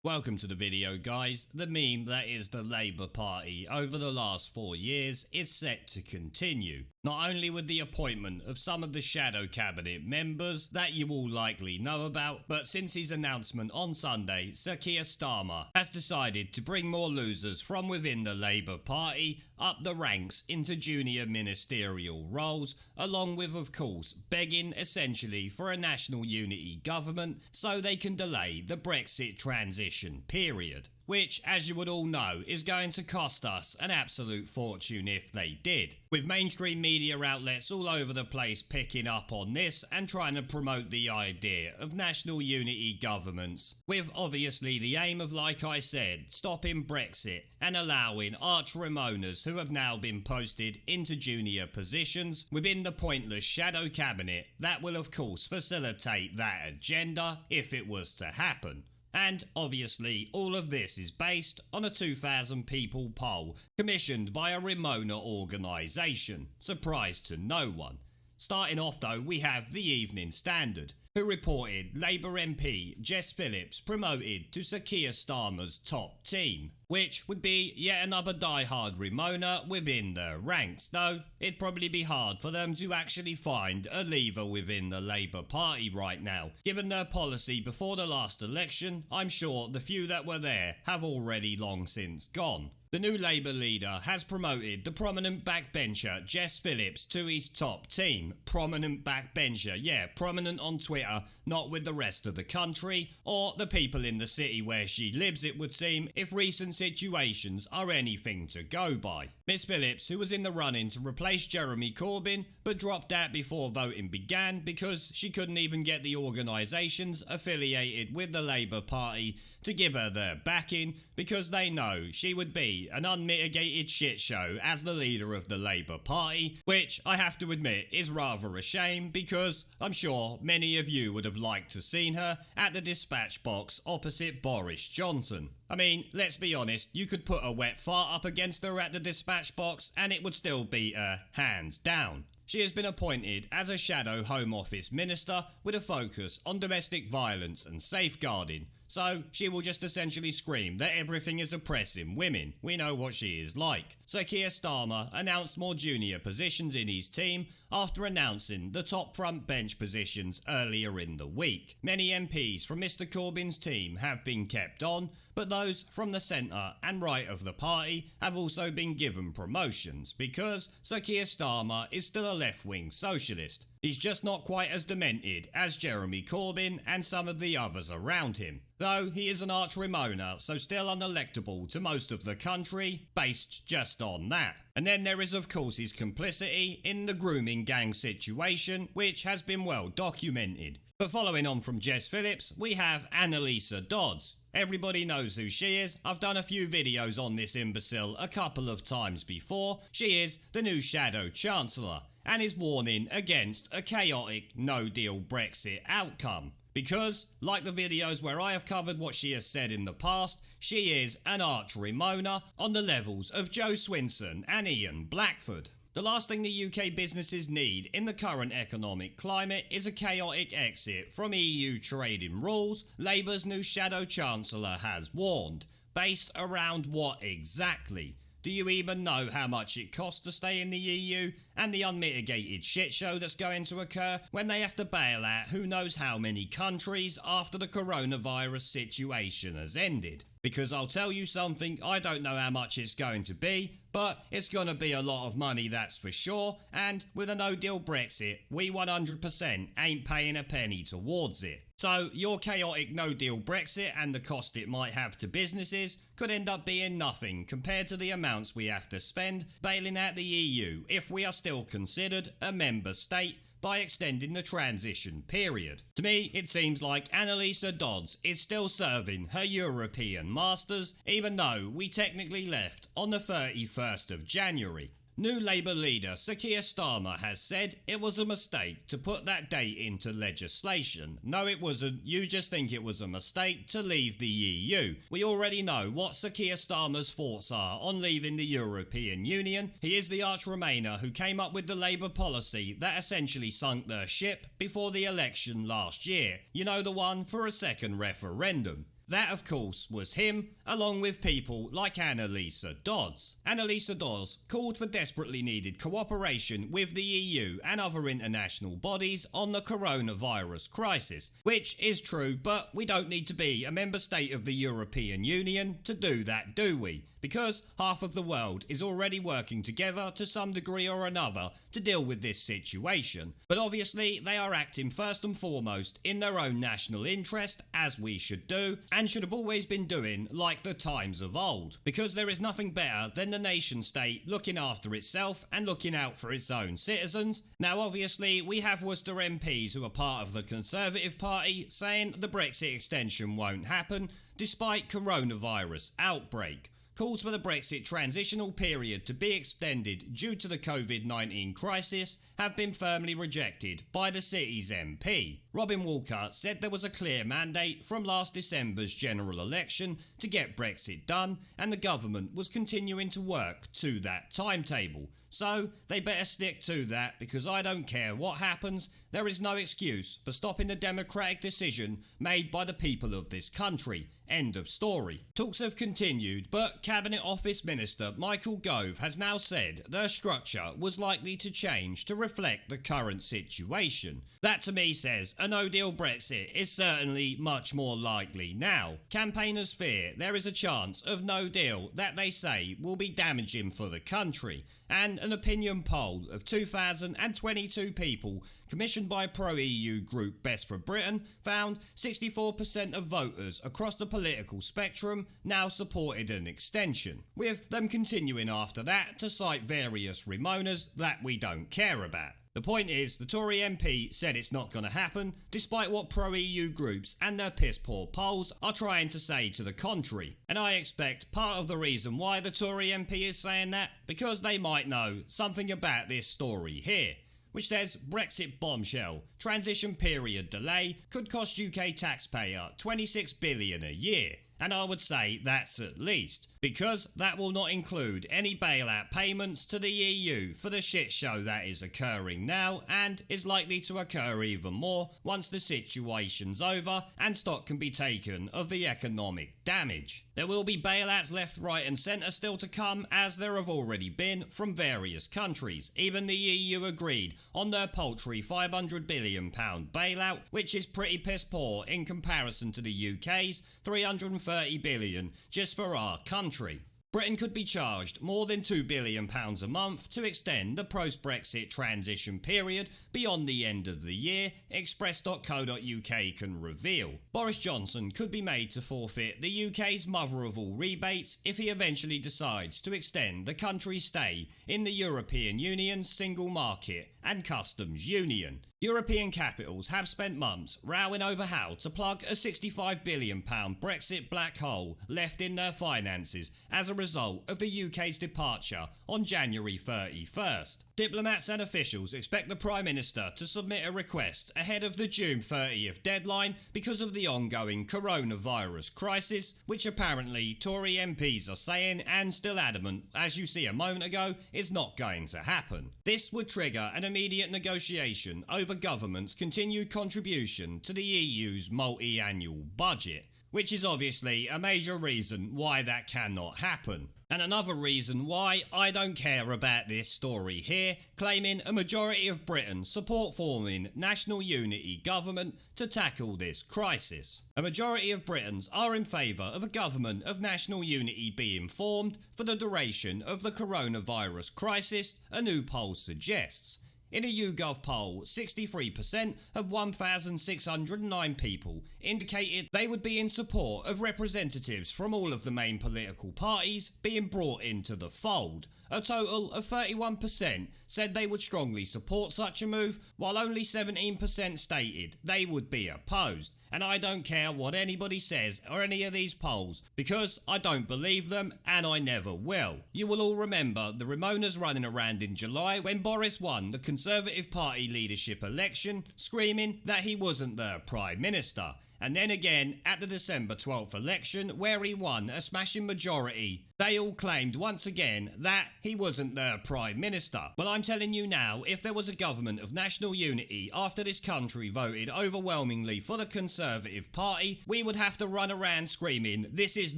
Welcome to the video, guys. The meme that is the Labour Party over the last 4 years is set to continue. Not only with the appointment of some of the shadow cabinet members that you all likely know about, but since his announcement on Sunday, Keir Starmer has decided to bring more losers from within the Labour Party up the ranks into junior ministerial roles, along with, of course, begging essentially for a national unity government so they can delay the Brexit transition period. Which, as you would all know, is going to cost us an absolute fortune if they did. With mainstream media outlets all over the place picking up on this and trying to promote the idea of national unity governments, with obviously the aim of, like I said, stopping Brexit and allowing arch-Ramoners who have now been posted into junior positions within the pointless shadow cabinet that will of course facilitate that agenda if it was to happen. And obviously all of this is based on a 2,000 people poll commissioned by a Ramona organisation. Surprise to no one. Starting off though, we have the Evening Standard, who reported Labour MP Jess Phillips promoted to Sir Keir Starmer's top team, which would be yet another die-hard Ramona within their ranks, though it'd probably be hard for them to actually find a leaver within the Labour Party right now. Given their policy before the last election, I'm sure the few that were there have already long since gone. The new Labour leader has promoted the prominent backbencher Jess Phillips to his top team. Prominent backbencher, yeah, prominent on Twitter, not with the rest of the country, or the people in the city where she lives, it would seem, if recent situations are anything to go by. Miss Phillips, who was in the run-in to replace Jeremy Corbyn, but dropped out before voting began because she couldn't even get the organisations affiliated with the Labour Party to give her their backing because they know she would be an unmitigated shit show as the leader of the Labour Party, which I have to admit is rather a shame because I'm sure many of you would have liked to seen her at the dispatch box opposite Boris Johnson. I mean, let's be honest, you could put a wet fart up against her at the dispatch box and it would still beat her hands down. She has been appointed as a shadow Home Office minister with a focus on domestic violence and safeguarding. So she will just essentially scream that everything is oppressing women. We know what she is like. Sir Keir Starmer announced more junior positions in his team after announcing the top front bench positions earlier in the week. Many MPs from Mr Corbyn's team have been kept on, but those from the centre and right of the party have also been given promotions because Sir Keir Starmer is still a left-wing socialist. He's just not quite as demented as Jeremy Corbyn and some of the others around him. Though he is an arch-Ramona, so still unelectable to most of the country, based just on that. And then there is of course his complicity in the grooming gang situation, which has been well documented. But following on from Jess Phillips, we have Annalisa Dodds. Everybody knows who she is. I've done a few videos on this imbecile a couple of times before. She is the new Shadow Chancellor and is warning against a chaotic no-deal Brexit outcome. Because, like the videos where I have covered what she has said in the past, she is an arch-Ramona on the levels of Joe Swinson and Ian Blackford. The last thing the UK businesses need in the current economic climate is a chaotic exit from EU trading rules, Labour's new Shadow Chancellor has warned. Based around what exactly? Do you even know how much it costs to stay in the EU and the unmitigated shit show that's going to occur when they have to bail out who knows how many countries after the coronavirus situation has ended? Because I'll tell you something, I don't know how much it's going to be, but it's going to be a lot of money, that's for sure, and with a no-deal Brexit, we 100% ain't paying a penny towards it. So your chaotic no-deal Brexit and the cost it might have to businesses could end up being nothing compared to the amounts we have to spend bailing out the EU if we are still considered a member state by extending the transition period. To me, it seems like Annalisa Dodds is still serving her European masters, even though we technically left on the 31st of January. New Labour leader Sir Keir Starmer has said it was a mistake to put that date into legislation. No, it wasn't. You just think it was a mistake to leave the EU. We already know what Sir Keir Starmer's thoughts are on leaving the European Union. He is the arch-Remainer who came up with the Labour policy that essentially sunk their ship before the election last year. You know, the one for a second referendum. That, of course, was him, along with people like Annalisa Dodds. Annalisa Dodds called for desperately needed cooperation with the EU and other international bodies on the coronavirus crisis, which is true, but we don't need to be a member state of the European Union to do that, do we? Because half of the world is already working together to some degree or another to deal with this situation. But obviously they are acting first and foremost in their own national interest, as we should do, and should have always been doing like the times of old. Because there is nothing better than the nation state looking after itself and looking out for its own citizens. Now obviously we have Worcester MPs who are part of the Conservative Party saying the Brexit extension won't happen despite coronavirus outbreak. Calls for the Brexit transitional period to be extended due to the COVID-19 crisis have been firmly rejected by the city's MP. Robin Walker said there was a clear mandate from last December's general election to get Brexit done, and the government was continuing to work to that timetable. So they better stick to that, because I don't care what happens, there is no excuse for stopping the democratic decision made by the people of this country. End of story. Talks have continued, but Cabinet Office Minister Michael Gove has now said their structure was likely to change to reflect the current situation. That to me says a no-deal Brexit is certainly much more likely now. Campaigners fear there is a chance of no deal that they say will be damaging for the country, and an opinion poll of 2,022 people commissioned by pro-EU group Best for Britain found 64% of voters across the political spectrum now supported an extension, with them continuing after that to cite various Remoaners that we don't care about. The point is, the Tory MP said it's not going to happen, despite what pro-EU groups and their piss-poor polls are trying to say to the contrary. And I expect part of the reason why the Tory MP is saying that, because they might know something about this story here, which says Brexit bombshell, transition period delay could cost UK taxpayer $26 billion a year. And I would say that's at least, because that will not include any bailout payments to the EU for the shit show that is occurring now and is likely to occur even more once the situation's over and stock can be taken of the economic damage. There will be bailouts left, right and centre still to come, as there have already been from various countries. Even the EU agreed on their paltry £500 billion bailout, which is pretty piss poor in comparison to the UK's £330 billion just for our country. Britain could be charged more than £2 billion a month to extend the post-Brexit transition period beyond the end of the year, Express.co.uk can reveal. Boris Johnson could be made to forfeit the UK's mother of all rebates if he eventually decides to extend the country's stay in the European Union's single market and customs union. European capitals have spent months rowing over how to plug a £65 billion Brexit black hole left in their finances as a result of the UK's departure on January 31st. Diplomats and officials expect the Prime Minister to submit a request ahead of the June 30th deadline because of the ongoing coronavirus crisis, which apparently Tory MPs are saying, and still adamant, as you see a moment ago, is not going to happen. This would trigger an immediate negotiation over government's continued contribution to the EU's multi-annual budget, which is obviously a major reason why that cannot happen. And another reason why I don't care about this story here, claiming a majority of Britain support forming national unity government to tackle this crisis. A majority of Britons are in favour of a government of national unity being formed for the duration of the coronavirus crisis, a new poll suggests. In a YouGov poll, 63% of 1,609 people indicated they would be in support of representatives from all of the main political parties being brought into the fold. A total of 31% said they would strongly support such a move, while only 17% stated they would be opposed. And I don't care what anybody says or any of these polls, because I don't believe them and I never will. You will all remember the Ramonas running around in July when Boris won the Conservative Party leadership election, screaming that he wasn't their Prime Minister. And then again at the December 12th election where he won a smashing majority, they all claimed once again that he wasn't their Prime Minister. Well, I'm telling you now, if there was a government of national unity after this country voted overwhelmingly for the Conservative Party, we would have to run around screaming, "This is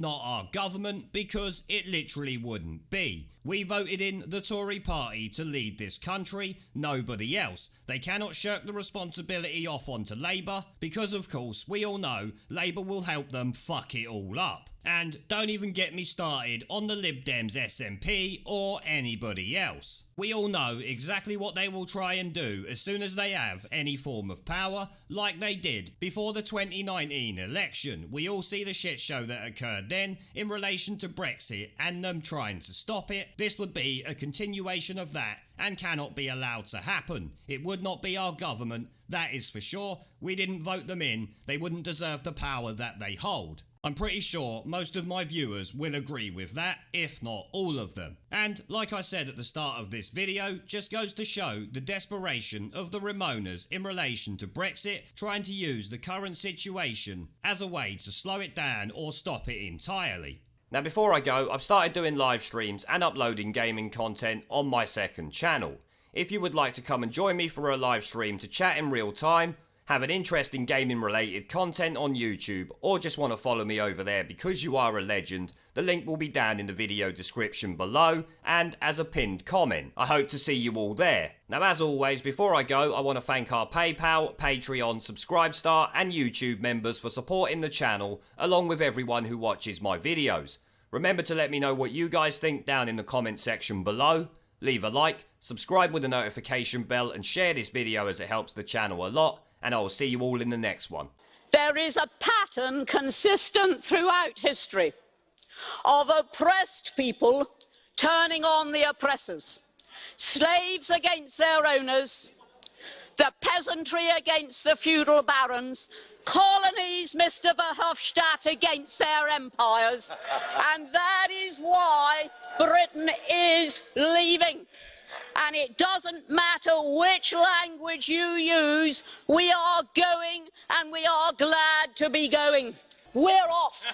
not our government," because it literally wouldn't be. We voted in the Tory party to lead this country, nobody else. They cannot shirk the responsibility off onto Labour, because of course we all know Labour will help them fuck it all up. And don't even get me started on the Lib Dems SNP or anybody else. We all know exactly what they will try and do as soon as they have any form of power, like they did before the 2019 election. We all see the shit show that occurred then in relation to Brexit and them trying to stop it. This would be a continuation of that and cannot be allowed to happen. It would not be our government, that is for sure. We didn't vote them in. They wouldn't deserve the power that they hold. I'm pretty sure most of my viewers will agree with that, if not all of them. And like I said at the start of this video, just goes to show the desperation of the Ramonas in relation to Brexit, trying to use the current situation as a way to slow it down or stop it entirely. Now before I go, I've started doing live streams and uploading gaming content on my second channel. If you would like to come and join me for a live stream to chat in real time, have an interest in gaming related content on YouTube, or just want to follow me over there because you are a legend, the link will be down in the video description below and as a pinned comment. I hope to see you all there. Now as always, before I go, I want to thank our PayPal, Patreon, Subscribestar and YouTube members for supporting the channel, along with everyone who watches my videos. Remember to let me know what you guys think down in the comment section below. Leave a like, subscribe with the notification bell and share this video as it helps the channel a lot. And I will see you all in the next one. There is a pattern consistent throughout history of oppressed people turning on the oppressors. Slaves against their owners, the peasantry against the feudal barons, colonies, Mr. Verhofstadt, against their empires. And that is why Britain is leaving. And it doesn't matter which language you use, we are going and we are glad to be going. We're off.